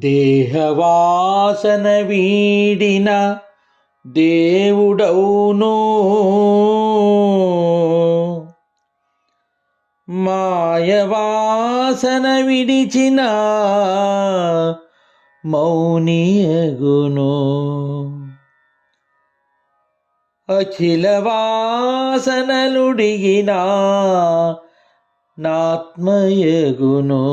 దేహవాసన వీడిన దేవుడౌను, మాయవాసన విడిచిన మౌనియగును. అఖిల వాసనలుడిగిన నాత్మయగును.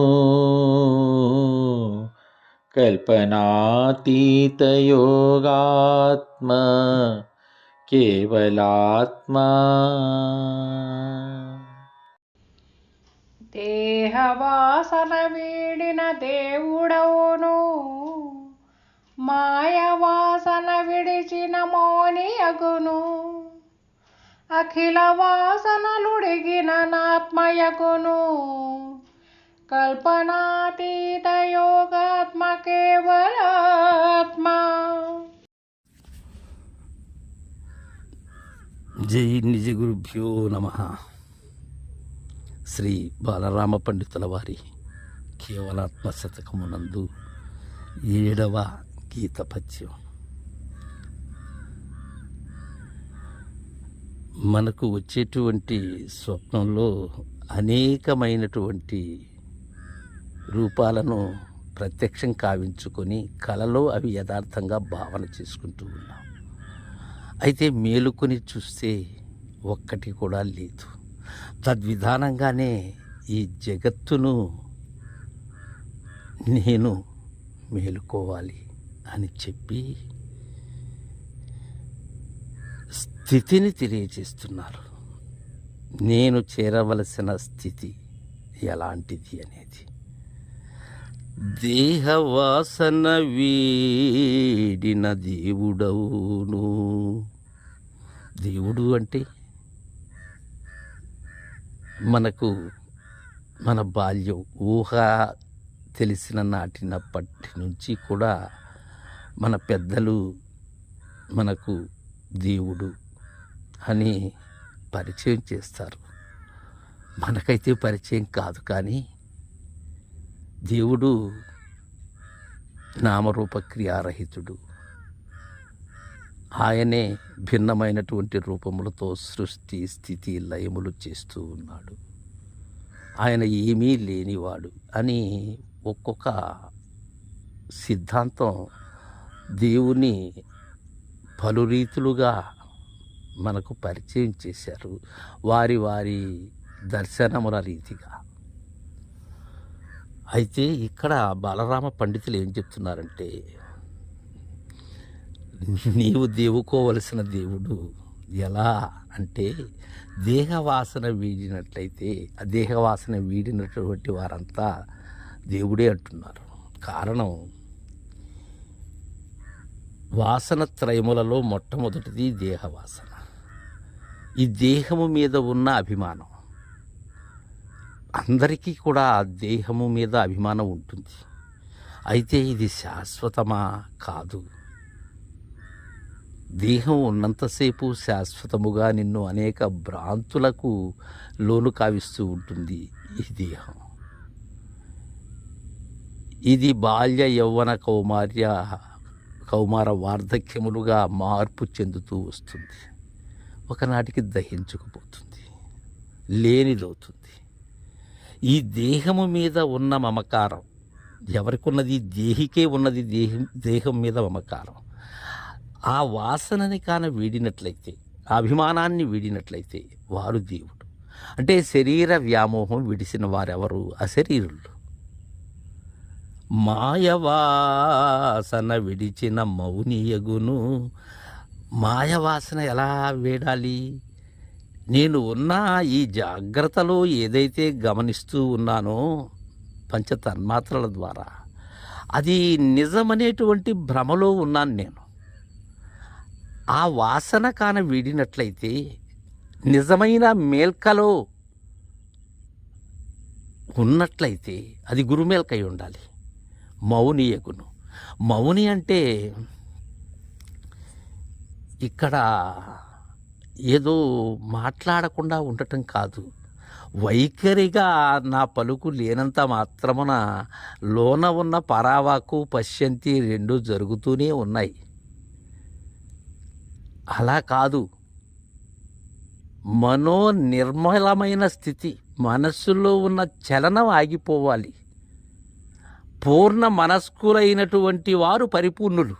కల్పనాతీత యోగాత్మ కేవలాత్మా. దేహవాసన వీడిన దేవుడవును, మాయవాసన విడిచిన మౌనియగును. అఖిల వాసనలుడిగిన నాత్మయగును. కల్పనాతీత యోగాత్మ కేవలాత్మ. జై నిజ గురుభ్యో నమః. శ్రీ బాలరామ పండితుల వారి కేవలాత్మ శతకమునందు 7వ గీత పద్యం. మనకు వచ్చేటువంటి స్వప్నంలో అనేకమైనటువంటి రూపాలను ప్రత్యక్షం కావించుకొని కలలో అవి యథార్థంగా భావన చేసుకుంటూ ఉన్నాం. అయితే మేలుకొని చూస్తే ఒక్కటి కూడా లేదు. తద్విధానంగానే ఈ జగత్తును నేను మేలుకోవాలి అని చెప్పి స్థితిని తెలియజేస్తున్నారు. నేను చేరవలసిన స్థితి ఎలాంటిది అనేది. దేహవాసన వీడిన దేవుడవును. దేవుడు అంటే మనకు మన బాల్యం ఊహ తెలిసిన నాటినప్పటి నుంచి కూడా మన పెద్దలు మనకు దేవుడు అని పరిచయం చేస్తారు. మనకైతే పరిచయం కాదు, కానీ దేవుడు నామరూప క్రియారహితుడు. ఆయనే భిన్నమైనటువంటి రూపములతో సృష్టి స్థితి లయములు చేస్తూ ఉన్నాడు. ఆయన ఏమీ లేనివాడు అని ఒక్కొక్క సిద్ధాంతం దేవుని పలు రీతులుగా మనకు పరిచయం చేశారు, వారి వారి దర్శనముల రీతిగా. అయితే ఇక్కడ బాలరామ పండితులు ఏం చెప్తున్నారంటే, నీవు దేవుకోవలసిన దేవుడు ఎలా అంటే, దేహవాసన వీడినట్లయితే ఆ దేహవాసన వీడినటువంటి వారంతా దేవుడే అంటున్నారు. కారణం, వాసన త్రయములలో మొట్టమొదటిది దేహవాసన. ఈ దేహము మీద ఉన్న అభిమానం. అందరికీ కూడా దేహము మీద అభిమానం ఉంటుంది. అయితే ఇది శాశ్వతమా? కాదు. దేహం ఉన్నంతసేపు శాశ్వతముగా నిన్ను అనేక భ్రాంతులకు లోను కావిస్తూ ఉంటుంది ఈ దేహం. ఇది బాల్య యౌవన కౌమార వార్ధక్యములుగా మార్పు చెందుతూ వస్తుంది. ఒకనాటికి దహించుకుపోతుంది, లేనిదవుతుంది. ఈ దేహము మీద ఉన్న మమకారం ఎవరికి ఉన్నది? దేహికే ఉన్నది. దేహం మీద మమకారం. ఆ వాసనని వీడినట్లయితే, ఆ అభిమానాన్ని వీడినట్లయితే వారు దేవుడు. అంటే శరీర వ్యామోహం విడిసిన వారెవరు? అశరీరులు. మాయవాసన విడిచిన మౌనియగును. మాయవాసన ఎలా వీడాలి? నేను ఉన్న ఈ జాగ్రత్తలో ఏదైతే గమనిస్తూ ఉన్నానో పంచతన్మాత్రల ద్వారా, అది నిజమనేటువంటి భ్రమలో ఉన్నాను నేను. ఆ వాసన వీడినట్లయితే నిజమైన మేల్కలో ఉన్నట్లయితే అది గురుమేల్కై ఉండాలి. మౌనియగును. మౌని అంటే ఇక్కడ ఏదో మాట్లాడకుండా ఉండటం కాదు. వైఖరిగా నా పలుకు లేనంత మాత్రమున లోన ఉన్న పరావాకు పశ్యంతి రెండు జరుగుతూనే ఉన్నాయి. అలా కాదు, మనో నిర్మలమైన స్థితి, మనస్సులో ఉన్న చలనం ఆగిపోవాలి. పూర్ణ మనస్కులైనటువంటి వారు పరిపూర్ణులు.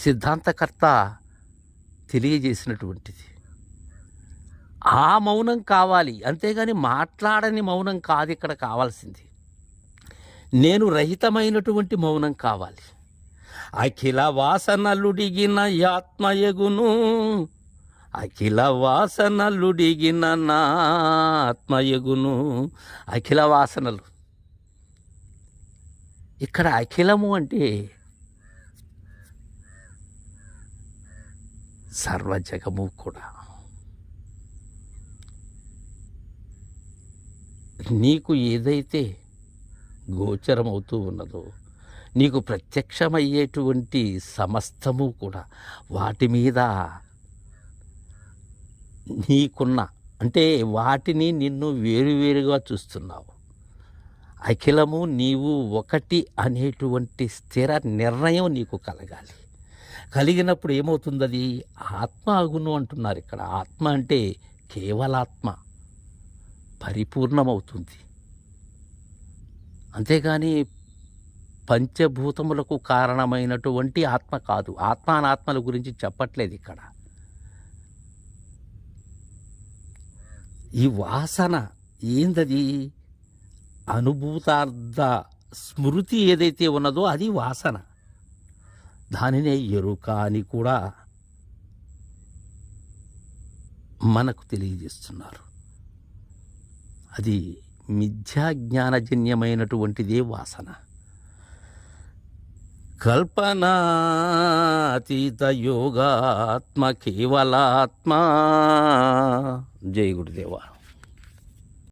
సిద్ధాంతకర్త తెలియజేసినటువంటిది ఆ మౌనం కావాలి, అంతేగాని మాట్లాడని మౌనం కాదు ఇక్కడ కావాల్సింది. నేను రహితమైనటువంటి మౌనం కావాలి. అఖిల వాసనలుడిగిన ఆత్మయగును, అఖిల వాసనలుడిగిన నా ఆత్మయగును. అఖిల వాసనలు, ఇక్కడ అఖిలము అంటే సర్వజగము కూడా. నీకు ఏదైతే గోచరమవుతూ ఉన్నదో, నీకు ప్రత్యక్షమయ్యేటువంటి సమస్తము కూడా వాటి మీద నీకున్న, అంటే వాటిని నిన్ను వేరువేరుగా చూస్తున్నావు. అఖిలము నీవు ఒకటి అనేటువంటి స్థిర నిర్ణయం నీకు కలగాలి. కలిగినప్పుడు ఏమవుతుంది? అది ఆత్మ అగును అంటున్నారు ఇక్కడ. ఆత్మ అంటే కేవలాత్మ, పరిపూర్ణమవుతుంది. అంతేగాని పంచభూతములకు కారణమైనటువంటి ఆత్మ కాదు. ఆత్మ అనాత్మల గురించి చెప్పట్లేదు ఇక్కడ. ఈ వాసన ఏందది? అనుభూతార్థ స్మృతి ఏదైతే ఉన్నదో అది వాసన. దానినే ఎరుక అని కూడా మనకు తెలియజేస్తున్నారు. అది మిథ్యాజ్ఞానజన్యమైనటువంటిదే వాసన. కల్పనాతీత యోగాత్మ కేవలాత్మ. జై గురుదేవా.